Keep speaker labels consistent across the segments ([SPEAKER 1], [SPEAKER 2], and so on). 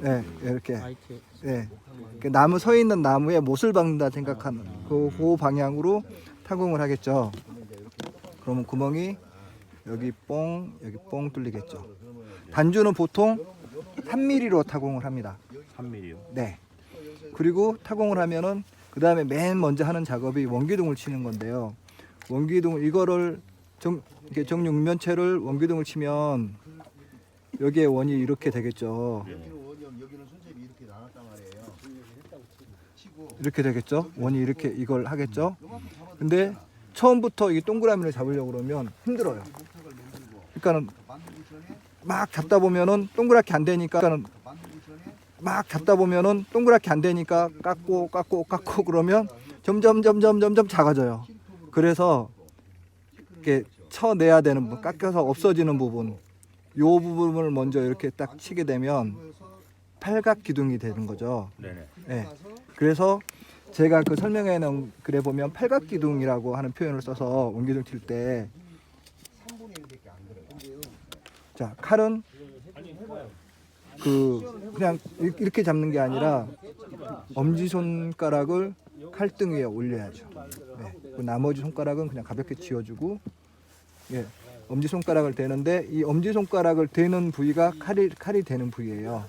[SPEAKER 1] 예, 이렇게. 예. 그 나무 서 있는 나무에 못을 박는다 생각하는 그 방향으로 타공을 하겠죠. 그러면 구멍이 여기 뽕 뚫리겠죠. 단주는 보통 3mm로 타공을 합니다.
[SPEAKER 2] 3mm요?
[SPEAKER 1] 네. 그리고 타공을 하면은 그 다음에 맨 먼저 하는 작업이 원기둥을 치는 건데요. 원기둥 이거를 이렇게 정육면체를 원기둥을 치면 여기에 원이 이렇게 되겠죠.
[SPEAKER 3] 여기는 손잡이 이렇게 나눴단 말이에요.
[SPEAKER 1] 이렇게 되겠죠. 원이 이렇게 이걸 하겠죠. 근데 처음부터 이 동그라미를 잡으려고 그러면 힘들어요. 그러니까는 막 잡다 보면은 동그랗게 안 되니까 깎고 그러면 점점 작아져요. 그래서 이렇게 쳐내야 되는 부분, 깎여서 없어지는 부분, 요 부분을 먼저 이렇게 딱 치게 되면 팔각 기둥이 되는 거죠.
[SPEAKER 2] 네네.
[SPEAKER 1] 네. 그래서 제가 그 설명해 놓은 글에 보면 팔각 기둥이라고 하는 표현을 써서 원기둥 칠 때, 자 칼은 그냥 이렇게 잡는 게 아니라 엄지 손가락을 칼등 위에 올려야죠. 네. 그 나머지 손가락은 그냥 가볍게 쥐어주고, 예, 엄지 손가락을 대는데 이 엄지 손가락을 대는 부위가 칼이 되는 부위예요.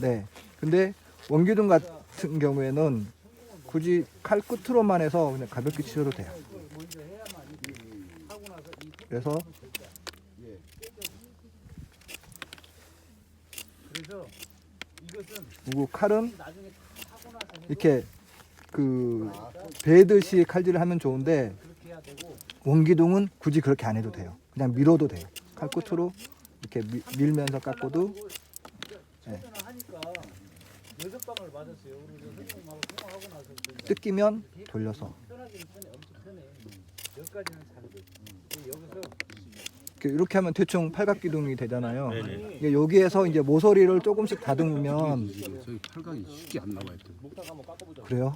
[SPEAKER 1] 네. 근데 원기둥 같은 경우에는 굳이 칼 끝으로만 해서 그냥 가볍게 치셔도 돼요. 그래서 그리고 칼은 이렇게 그 베듯이 칼질을 하면 좋은데 원기둥은 굳이 그렇게 안 해도 돼요. 그냥 밀어도 돼요. 칼 끝으로 이렇게 밀면서 깎고도. 네. 뜯기면 돌려서 이렇게 하면 대충 팔각기둥이 되잖아요.
[SPEAKER 2] 네네.
[SPEAKER 1] 여기에서 이제 모서리를 조금씩 다듬으면
[SPEAKER 4] 저희 팔각이 쉽게 안 나와요.
[SPEAKER 1] 그래요?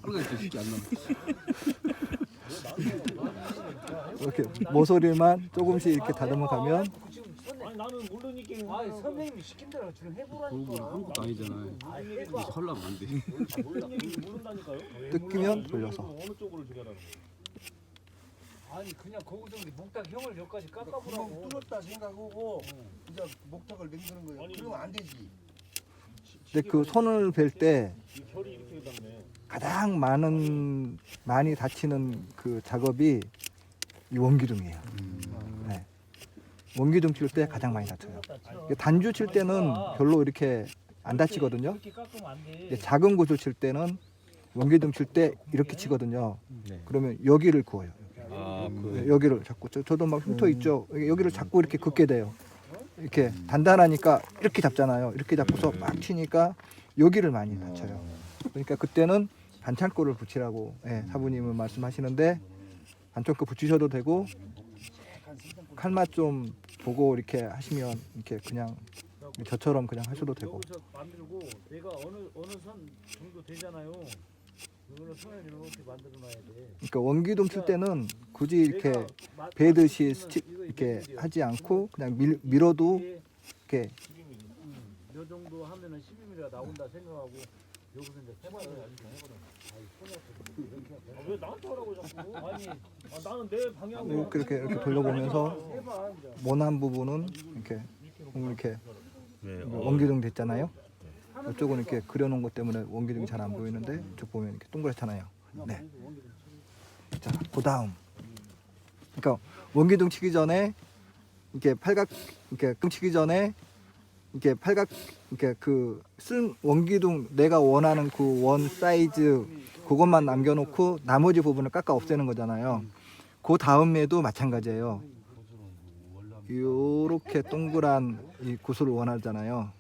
[SPEAKER 4] 팔각이 쉽게 안 나와.
[SPEAKER 1] 이렇게 모서리만 조금씩 이렇게 다듬어 가면
[SPEAKER 5] 아니 나는 모르니까. 아 선생님이 시킨 대로 지금
[SPEAKER 4] 그건
[SPEAKER 5] 해보라니까.
[SPEAKER 4] 한국도 아니잖아요. 이거 설라면 안 돼.
[SPEAKER 5] 모른다니까요.
[SPEAKER 1] 뜯기면 돌려서.
[SPEAKER 5] 어느 쪽으로 죽여라는 거예요? 아니 그냥 거기서 목탁 형을 여기까지 깎아보라고.
[SPEAKER 3] 뚫었다 생각하고 이제 목탁을 만드는 거예요. 그러면 안 되지.
[SPEAKER 1] 근데 그 손을 벨 때
[SPEAKER 5] 이 결이 이렇게 닿네.
[SPEAKER 1] 가장 많이 다치는 그 작업이 이 원기둥이에요. 네. 원기둥 칠 때 가장 많이 다쳐요. 단주 칠 때는 별로 이렇게 안 다치거든요.
[SPEAKER 5] 이렇게 깎으면 안 돼.
[SPEAKER 1] 근데 작은 구슬 칠 때는 원기둥 칠 때 이렇게 치거든요.
[SPEAKER 2] 네.
[SPEAKER 1] 그러면 여기를 구워요.
[SPEAKER 2] 아,
[SPEAKER 1] 네, 여기를 잡고 저도 막 흉터 있죠. 여기를 잡고 이렇게 긋게 돼요. 이렇게 단단하니까 이렇게 잡잖아요. 이렇게 잡고서 막 치니까 여기를 많이 다쳐요. 그러니까 그때는 반창고를 붙이라고 사부님은 말씀하시는데 반창고 붙이셔도 되고 칼맛 좀 보고 이렇게 하시면 이렇게 그냥 저처럼 그냥 하셔도 되고.
[SPEAKER 5] 여기서 만들고 내가 어느 선 정도 되잖아요. 이거는 선을 이렇게 만들어놔야 돼.
[SPEAKER 1] 그러니까 원기둥 칠 때는 굳이 이렇게 베듯이 이렇게 하지 않고 그냥 밀어도 이렇게
[SPEAKER 5] 요 정도 하면은 12mm가 나온다 생각하고 여기서 이제 해봐요. 왜 나한테 하라고 자꾸? 아니 나는 내 방향으로
[SPEAKER 1] 이렇게 돌려보면서
[SPEAKER 5] 해봐. 이제.
[SPEAKER 1] 모난 부분은 이렇게
[SPEAKER 2] 네.
[SPEAKER 1] 원기둥 됐잖아요. 이쪽은 이렇게 그려놓은 것 때문에 원기둥이 잘 안 보이는데 이쪽 보면 이렇게 동그랗잖아요. 네. 자, 그 다음. 그러니까 원기둥 치기 전에 이렇게 팔각 이렇게 치기 전에 이렇게 팔각 이렇게 그 쓴 원기둥 내가 원하는 그 원 사이즈 그것만 남겨놓고 나머지 부분을 깎아 없애는 거잖아요. 그 다음에도 마찬가지예요. 요렇게 동그란 이 구슬을 원하잖아요.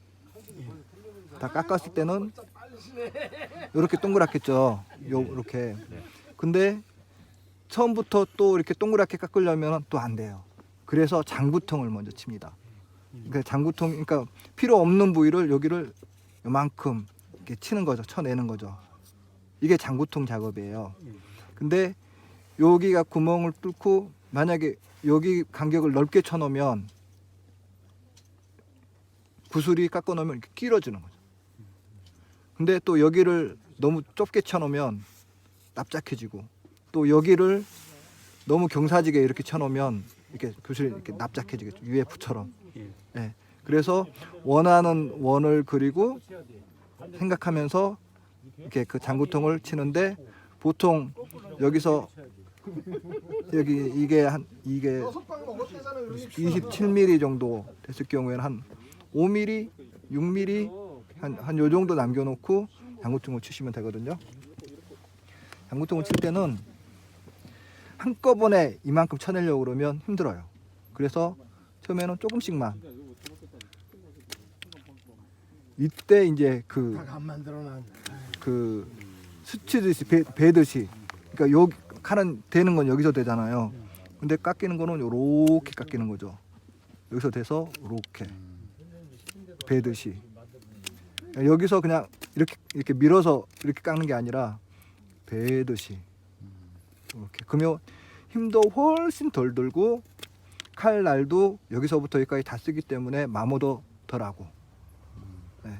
[SPEAKER 1] 다 깎았을 때는 이렇게 동그랗겠죠. 요렇게. 근데 처음부터 또 이렇게 동그랗게 깎으려면 또 안 돼요. 그래서 장구통을 먼저 칩니다. 그러니까 장구통, 그러니까 필요 없는 부위를 여기를 요만큼 이렇게 치는 거죠. 쳐내는 거죠. 이게 장구통 작업이에요. 근데 여기가 구멍을 뚫고 만약에 여기 간격을 넓게 쳐놓으면 구슬이 깎아 놓으면 이렇게 길어지는 거죠. 근데 또 여기를 너무 좁게 쳐놓으면 납작해지고, 또 여기를 너무 경사지게 이렇게 쳐놓으면 이렇게 구슬이 이렇게 납작해지겠죠. UF처럼. 예. 그래서 원하는 원을 그리고 생각하면서 이렇게 그 장구통을 치는데, 보통 여기서 여기 이게 27mm 정도 됐을 경우에는 한 5mm, 6mm 한 요 정도 남겨놓고 장구통을 치시면 되거든요. 장구통을 칠 때는 한꺼번에 이만큼 쳐내려고 그러면 힘들어요. 그래서 처음에는 조금씩만. 이때 이제
[SPEAKER 3] 안 만들어놨네.
[SPEAKER 1] 그 스치듯이 베듯이, 그러니까 여기 칼은 되는 건 여기서 되잖아요. 근데 깎이는 거는 요렇게 깎이는 거죠. 여기서 돼서 요렇게 베듯이. 여기서 그냥 이렇게 밀어서 이렇게 깎는 게 아니라 베듯이 이렇게. 그러면 힘도 훨씬 덜 들고 칼날도 여기서부터 여기까지 다 쓰기 때문에 마모도 덜하고. 네.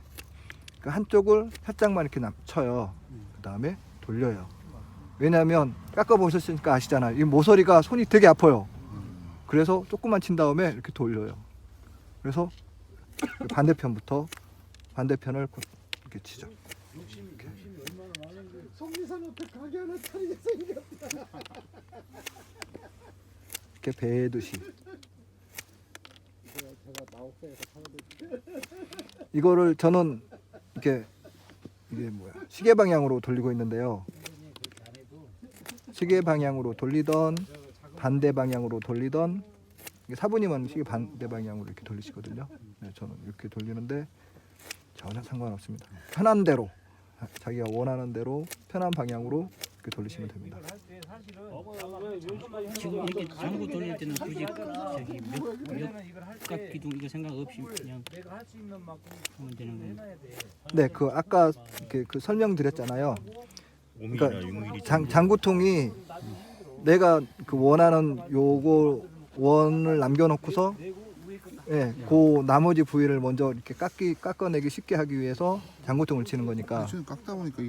[SPEAKER 1] 그 한쪽을 살짝만 이렇게 쳐요. 그 다음에 돌려요. 왜냐하면 깎아 보셨으니까 아시잖아요. 이 모서리가 손이 되게 아파요. 그래서 조금만 친 다음에 이렇게 돌려요. 그래서 반대편부터 반대편을 이렇게 치죠.
[SPEAKER 3] 속리산 앞에 가게 하나 차리게 생겼다.
[SPEAKER 1] 이렇게 베듯이. 이거를 저는 이게 뭐야, 시계 방향으로 돌리고 있는데요. 시계 방향으로 돌리던 반대 방향으로 돌리던, 사부님은 시계 반대 방향으로 이렇게 돌리시거든요. 네, 저는 이렇게 돌리는데 전혀 상관없습니다. 편한 대로, 자기가 원하는 대로 편한 방향으로 이렇게 돌리시면 됩니다.
[SPEAKER 2] 지금 이렇게 장구 돌릴 때는 굳이 저기 몇 기둥 이거 생각 없이 그냥 하면 되는 거예요.
[SPEAKER 1] 네, 그 아까 그 설명드렸잖아요.
[SPEAKER 6] 5mm나
[SPEAKER 1] 그러니까
[SPEAKER 6] 6mm
[SPEAKER 1] 장구통이 내가 그 원하는 요거 원을 남겨놓고서, 예, 그 나머지 부위를 먼저 이렇게 깎아내기 쉽게 하기 위해서 장구통을 치는 거니까.
[SPEAKER 7] 지금 깎다 보니까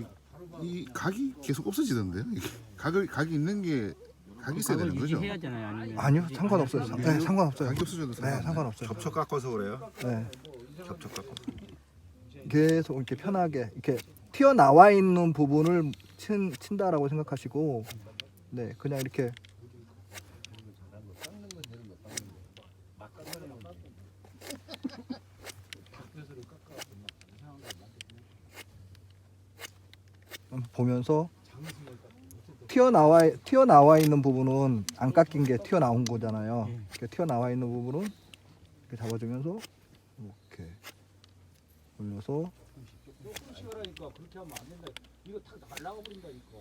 [SPEAKER 7] 이 각이 계속 없어지던데요. 이게 각이 있는 게 각이 있어야 되는 거죠.
[SPEAKER 2] 해야 되나요? 아니면
[SPEAKER 1] 아니요, 상관없어요. 네, 상관없어요.
[SPEAKER 7] 각이 없어져도
[SPEAKER 1] 네, 상관없어요.
[SPEAKER 6] 겹쳐 깎아서 그래요?
[SPEAKER 1] 네,
[SPEAKER 6] 겹쳐 깎아서.
[SPEAKER 1] 계속 이렇게 편하게 이렇게 튀어나와 있는 부분을 친다라고 생각하시고, 네, 그냥 이렇게 보면서 튀어나와 있는 부분은 안 깎인 게 튀어나온 거잖아요. 이렇게 튀어나와 있는 부분은 이렇게 잡아주면서 이렇게 올려서.
[SPEAKER 5] 시원하니까 그렇게 하면 안 된다. 이거 다 날라가 버린다니까.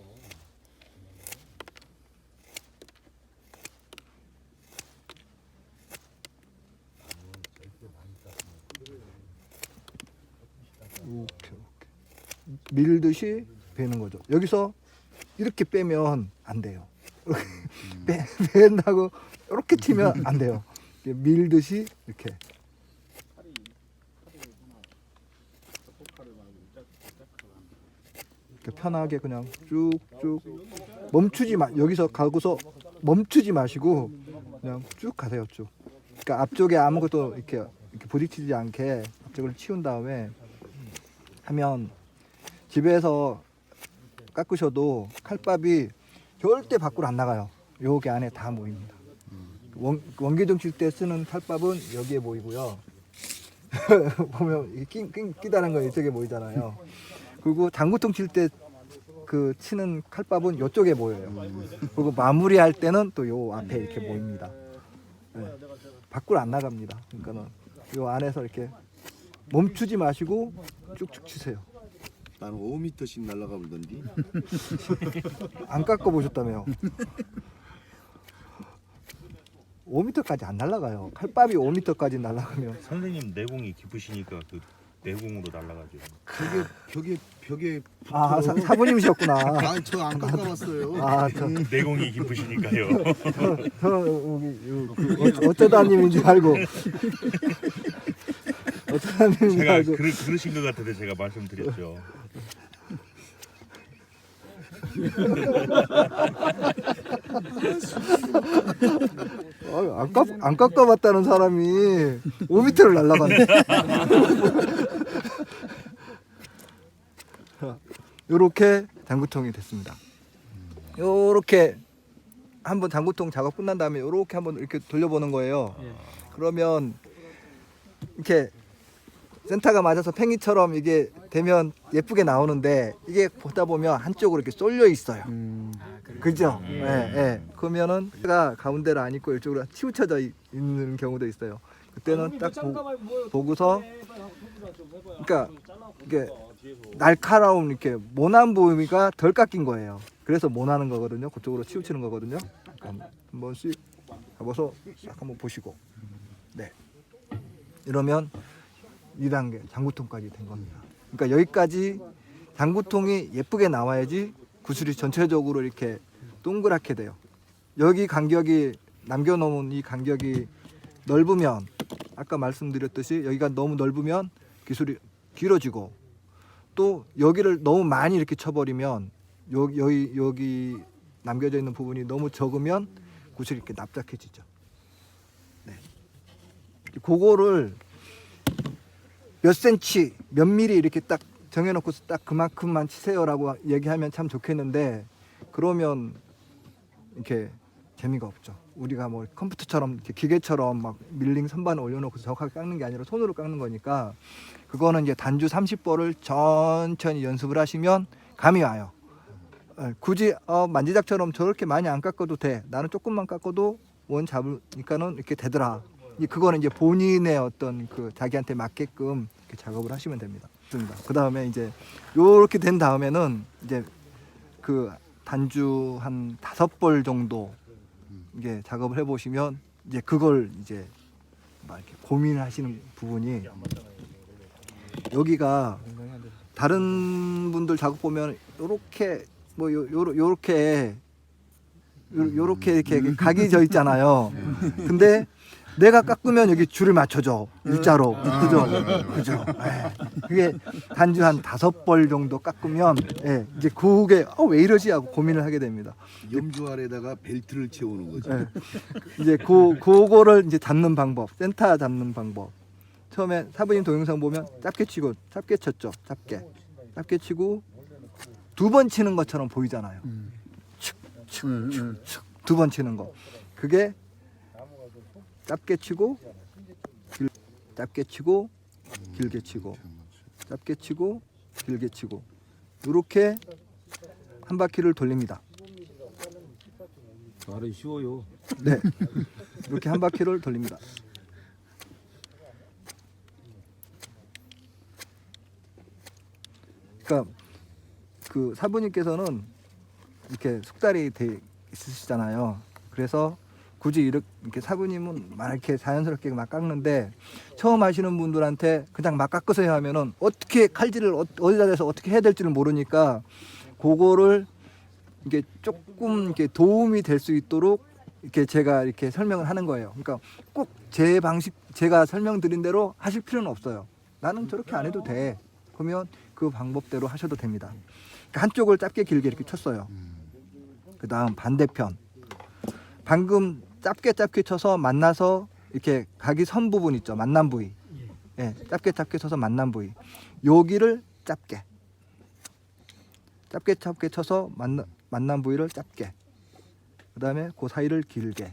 [SPEAKER 1] 이렇게 밀듯이 베는 거죠. 여기서 이렇게 빼면 안 돼요. 뺀다고 이렇게 치면 안 돼요. 이렇게 밀듯이 이렇게. 이렇게 편하게 그냥 쭉쭉 여기서 가고서 멈추지 마시고 그냥 쭉 가세요. 쭉. 그러니까 앞쪽에 아무것도 이렇게 부딪히지 않게 앞쪽을 치운 다음에 하면, 집에서 깎으셔도 칼밥이 절대 밖으로 안 나가요. 여기 안에 다 모입니다. 원기둥 칠 때 쓰는 칼밥은 여기에 모이고요. 보면 이게 끼다는 거 이쪽에 모이잖아요. 그리고 장구통 칠 때 그 치는 칼밥은 이쪽에 모여요. 그리고 마무리할 때는 또 요 앞에 이렇게 모입니다. 네. 밖으로 안 나갑니다. 그러니까는 요 안에서 이렇게 멈추지 마시고 쭉쭉 치세요.
[SPEAKER 6] 나는 5m씩 날아가 버리던데.
[SPEAKER 1] 안 깎아 보셨다며요. 5m까지 안 날아가요. 칼밥이 5m까지 날아가면.
[SPEAKER 6] 선생님 내공이 깊으시니까 그 내공으로 날아가죠.
[SPEAKER 7] 벽에
[SPEAKER 1] 사부님이셨구나.
[SPEAKER 7] 아, 저 안 깎아봤어요.
[SPEAKER 1] 저
[SPEAKER 6] 내공이 깊으시니까요.
[SPEAKER 1] 어쩌다님인 줄 알고 어떤 사람인지
[SPEAKER 6] 제가
[SPEAKER 1] 알고.
[SPEAKER 6] 그러신 것 같아서 제가 말씀드렸죠.
[SPEAKER 1] 안 깎아봤다는 사람이 5m를 날아갔네. 요렇게 장구통이 됐습니다. 요렇게 한번 장구통 작업 끝난 다음에 요렇게 한번 이렇게 돌려보는 거예요.
[SPEAKER 2] 예.
[SPEAKER 1] 그러면 이렇게 센터가 맞아서 팽이처럼 이게 되면 예쁘게 나오는데 이게 보다 보면 한쪽으로 이렇게 쏠려 있어요. 그죠? 예, 예. 그러면은 가 가운데로 안 있고 이쪽으로 치우쳐져 있는 경우도 있어요. 그때는 딱 보고서 그러니까 이게 날카로운 이렇게 모난 부위가 덜 깎인 거예요. 그래서 모나는 거거든요. 그쪽으로 치우치는 거거든요. 그러니까 한 번씩 잡아서 싹 한번 보시고, 네. 이러면 2단계 장구통까지 된 겁니다. 그러니까 여기까지 장구통이 예쁘게 나와야지 구슬이 전체적으로 이렇게 동그랗게 돼요. 여기 간격이 남겨놓은 이 간격이 넓으면 아까 말씀드렸듯이 여기가 너무 넓으면 기술이 길어지고 또 여기를 너무 많이 이렇게 쳐버리면 여기 남겨져 있는 부분이 너무 적으면 구슬이 이렇게 납작해지죠. 네. 그거를 몇 센치, 몇 미리 이렇게 딱 정해놓고서 딱 그만큼만 치세요라고 얘기하면 참 좋겠는데 그러면 이렇게 재미가 없죠. 우리가 뭐 컴퓨터처럼 이렇게 기계처럼 막 밀링 선반을 올려놓고 정확하게 깎는 게 아니라 손으로 깎는 거니까 그거는 이제 단주 30벌을 천천히 연습을 하시면 감이 와요. 굳이 만지작처럼 저렇게 많이 안 깎아도 돼. 나는 조금만 깎아도 원 잡으니까는 이렇게 되더라. 그거는 이제 본인의 어떤 그 자기한테 맞게끔 이렇게 작업을 하시면 됩니다. 그 다음에 이제 요렇게 된 다음에는 이제 그 단주 한 5벌 정도 이게 작업을 해보시면 이제 그걸 이제 막 이렇게 고민하시는 부분이 여기가 다른 분들 작업 보면 요렇게 뭐 요렇게 이렇게 각이 져 있잖아요. 근데 내가 깎으면 여기 줄을 맞춰줘 일자로. 그죠? 예. 그게 단주 한 5벌 정도 깎으면 이제 그게 왜 이러지 하고 고민을 하게 됩니다.
[SPEAKER 7] 염주 아래다가 벨트를 채우는 거죠.
[SPEAKER 1] 예. 이제 그거를 이제 잡는 방법, 센터 잡는 방법. 처음에 사부님 동영상 보면 짧게 치고 짧게 쳤죠. 짧게 치고 2번 치는 것처럼 보이잖아요. 축축축축 2번 치는 거. 그게 짧게 치고 짧게 치고 길게 치고 짧게 치고 길게 치고 이렇게 한 바퀴를 돌립니다.
[SPEAKER 4] 말은 쉬워요.
[SPEAKER 1] 네, 이렇게 한 바퀴를 돌립니다. 그러니까 그 사부님께서는 이렇게 숙달이 돼 있으시잖아요. 그래서 굳이 이렇게 사부님은 막 이렇게 자연스럽게 막 깎는데 처음 하시는 분들한테 그냥 막 깎으세요 하면은 어떻게 칼질을 어디다 대서 어떻게 해야 될지를 모르니까 그거를 이게 조금 이렇게 도움이 될 수 있도록 이렇게 제가 이렇게 설명을 하는 거예요. 그러니까 꼭 제 방식 제가 설명드린 대로 하실 필요는 없어요. 나는 저렇게 안 해도 돼. 그러면 그 방법대로 하셔도 됩니다. 그러니까 한쪽을 짧게 길게 이렇게 쳤어요. 그 다음 반대편. 방금 짧게 쳐서 만나서 이렇게 각이 선 부분 있죠. 만난 부위. 예, 짧게 쳐서 만난 부위. 여기를 짧게 쳐서 만난 부위를 짧게. 그 다음에 그 사이를 길게.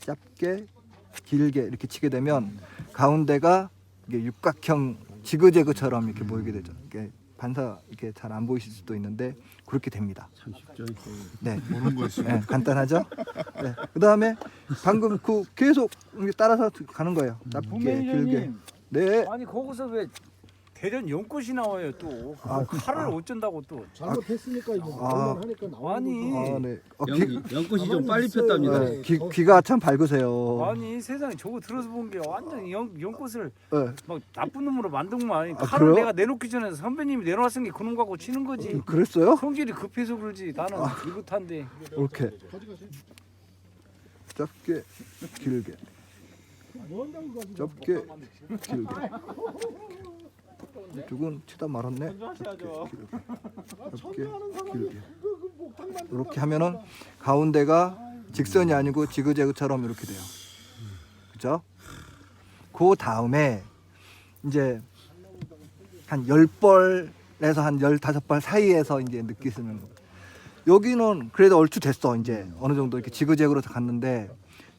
[SPEAKER 1] 짧게 길게 이렇게 치게 되면 가운데가 이게 육각형 지그재그처럼 이렇게 보이게 되죠. 이게 반사 이렇게 잘 안 보이실 수도 있는데 그렇게 됩니다.
[SPEAKER 4] 참 쉽죠.
[SPEAKER 1] 네,
[SPEAKER 7] 모르는 거였어요.
[SPEAKER 1] 네, 간단하죠. 네. 그 다음에 방금 그 계속 이렇게 따라서 가는 거예요. 짧게 길게.
[SPEAKER 5] 매니저님,
[SPEAKER 1] 네.
[SPEAKER 5] 아니 거기서 왜 대련 연꽃이 나와요 또? 칼을 어쩐다고 또?
[SPEAKER 3] 잘못했으니까 이제
[SPEAKER 1] 아.
[SPEAKER 3] 하니까 나오는
[SPEAKER 5] 아니,
[SPEAKER 3] 거죠.
[SPEAKER 1] 아, 네.
[SPEAKER 4] 연꽃이 좀 빨리 폈답니다.
[SPEAKER 1] 네. 귀가 참 밝으세요.
[SPEAKER 5] 아니 세상에 저거 들어서 본 게 완전 연꽃을
[SPEAKER 1] 네.
[SPEAKER 5] 막 나쁜 놈으로 만든 거 아니?
[SPEAKER 1] 아,
[SPEAKER 5] 칼을
[SPEAKER 1] 그래요?
[SPEAKER 5] 내가 내놓기 전에 선배님이 내놓았은 게 그놈 갖고 치는 거지.
[SPEAKER 1] 그랬어요?
[SPEAKER 5] 성질이 급해서 그러지. 나는 이렇단데.
[SPEAKER 1] 이렇게 짧게 길게 짧게 길게. 이쪽은 치다 말았네. 짧게 길게. 이렇게 하면은 가운데가 직선이 아니고 지그재그처럼 이렇게 돼요. 그죠? 그 다음에 이제 한 10벌에서 한 15벌 사이에서 이제 느끼시는 거. 여기는 그래도 얼추 됐어. 이제 어느 정도 이렇게 지그재그로 갔는데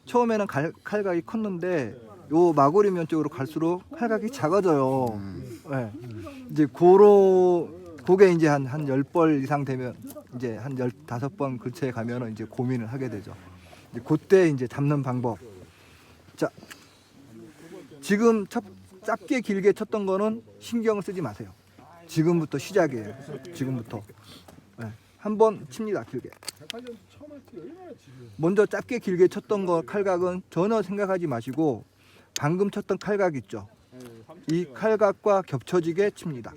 [SPEAKER 1] 처음에는 칼각이 컸는데 요 마구리면 쪽으로 갈수록 칼각이 작아져요. 네. 이제 그게 이제 한 10벌 이상 되면 이제 한 15번 근처에 가면은 이제 고민을 하게 되죠. 이제 그때 이제 잡는 방법. 자, 지금 짧게 길게 쳤던 거는 신경을 쓰지 마세요. 지금부터 시작이에요. 지금부터. 네. 한번 칩니다. 길게. 먼저 짧게 길게 쳤던 거 칼각은 전혀 생각하지 마시고 방금 쳤던 칼각 있죠. 이 칼각과 겹쳐지게 칩니다.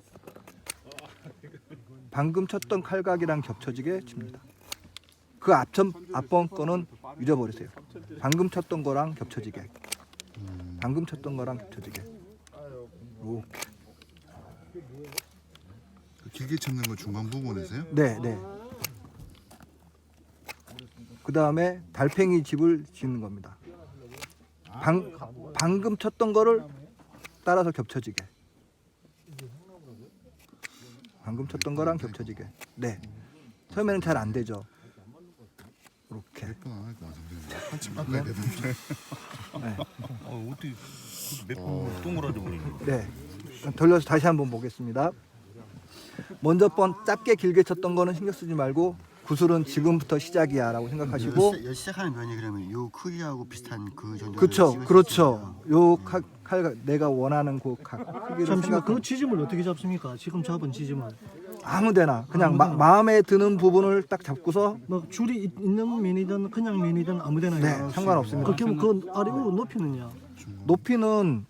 [SPEAKER 1] 방금 쳤던 칼각이랑 겹쳐지게 칩니다. 그 앞번 거는 잊어버리세요. 방금 쳤던 거랑 겹쳐지게. 방금 쳤던 거랑 겹쳐지게. 이렇게.
[SPEAKER 7] 길게 쳤는 거 중간 부분에서요?
[SPEAKER 1] 네, 네. 그 다음에 달팽이 집을 짓는 겁니다. 방금 쳤던 거를 따라서 겹쳐지게. 방금 쳤던 거랑 겹쳐지게. 네. 처음에는 잘 안 되죠. 이렇게.
[SPEAKER 7] 몇번 안 할 것 같은데 한참 깎아야 되는데.
[SPEAKER 6] 어떻게 몇번 동그라져 버리네.
[SPEAKER 1] 네. 돌려서 다시 한번 보겠습니다. 먼저 번 짧게 길게 쳤던 거는 신경 쓰지 말고 구슬은 지금부터 시작이야라고 생각하시고.
[SPEAKER 8] 시작하는 면이 그러면 요 크기하고 비슷한 그 정도.
[SPEAKER 1] 그렇죠, 그렇죠. 요 칼 내가 원하는 그 크기를
[SPEAKER 3] 잠시만
[SPEAKER 1] 생각.
[SPEAKER 3] 그 지점을 어떻게 잡습니까? 지금 잡은 지점을
[SPEAKER 1] 아무데나 그냥 마음에 드는 부분을 딱 잡고서.
[SPEAKER 3] 뭐 줄이 있는 면이든 그냥 면이든 아무데나.
[SPEAKER 1] 네, 상관없습니다.
[SPEAKER 3] 그럼 그 아래로 높이는요?
[SPEAKER 1] 높이는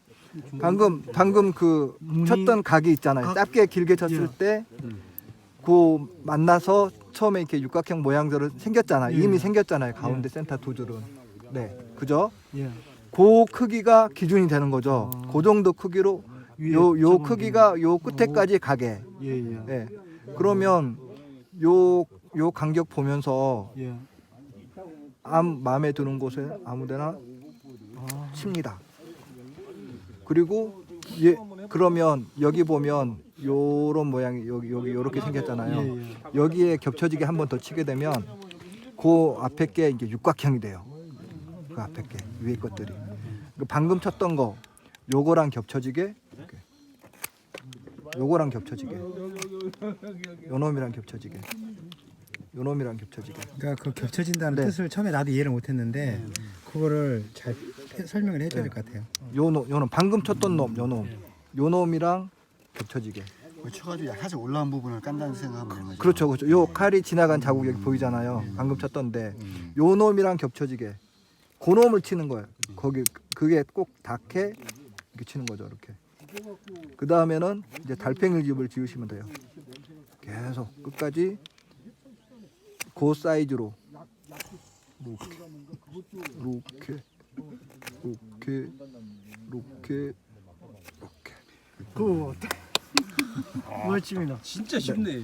[SPEAKER 1] 방금 그
[SPEAKER 3] 무늬-
[SPEAKER 1] 쳤던 각이 있잖아요. 짧게 길게 쳤을 때 그 만나서 처음에 이렇게 육각형 모양대로 생겼잖아요. 이미 생겼잖아요. 가운데 센터 두 줄은. 네, 그죠?
[SPEAKER 3] 예.
[SPEAKER 1] 그 크기가 기준이 되는 거죠. 그 정도 크기로
[SPEAKER 3] 위에
[SPEAKER 1] 요
[SPEAKER 3] 접으면
[SPEAKER 1] 크기가 요 끝에까지 가게.
[SPEAKER 3] 예예.
[SPEAKER 1] 예. 그러면 요 간격 보면서
[SPEAKER 3] 예.
[SPEAKER 1] 마음에 드는 곳에 아무데나 칩니다. 그리고 그러면 여기 보면 요런 모양이 여기 요렇게 생겼잖아요.
[SPEAKER 3] 예.
[SPEAKER 1] 여기에 겹쳐지게 한 번 더 치게 되면 그 앞에 게 이제 육각형이 돼요. 그 앞에 게 위에 것들이. 그 방금 쳤던 거 요거랑 겹쳐지게 이렇게. 요거랑 겹쳐지게. 요놈이랑 겹쳐지게. 요놈이랑 겹쳐지게.
[SPEAKER 9] 그러니까 그 겹쳐진다는
[SPEAKER 1] 네.
[SPEAKER 9] 뜻을 처음에 나도 이해를 못했는데 그거를 잘 설명을 해줘야 될 것 같아요.
[SPEAKER 1] 요놈 방금 쳤던 놈 요놈이랑 겹쳐지게.
[SPEAKER 8] 쳐가지고 살짝 올라온 부분을 깐다는 생각하면 되는 거죠.
[SPEAKER 1] 그렇죠, 그렇죠. 요 칼이 지나간 자국 여기 보이잖아요. 방금 쳤던데 요 놈이랑 겹쳐지게 그 놈을 치는 거예요. 거기 그게 꼭 닿게 이렇게 치는 거죠, 이렇게. 그 다음에는 이제 달팽이 집을 지으시면 돼요. 계속 끝까지 그 사이즈로 이렇게.
[SPEAKER 3] 그 멋집니다.
[SPEAKER 4] 진짜 쉽네.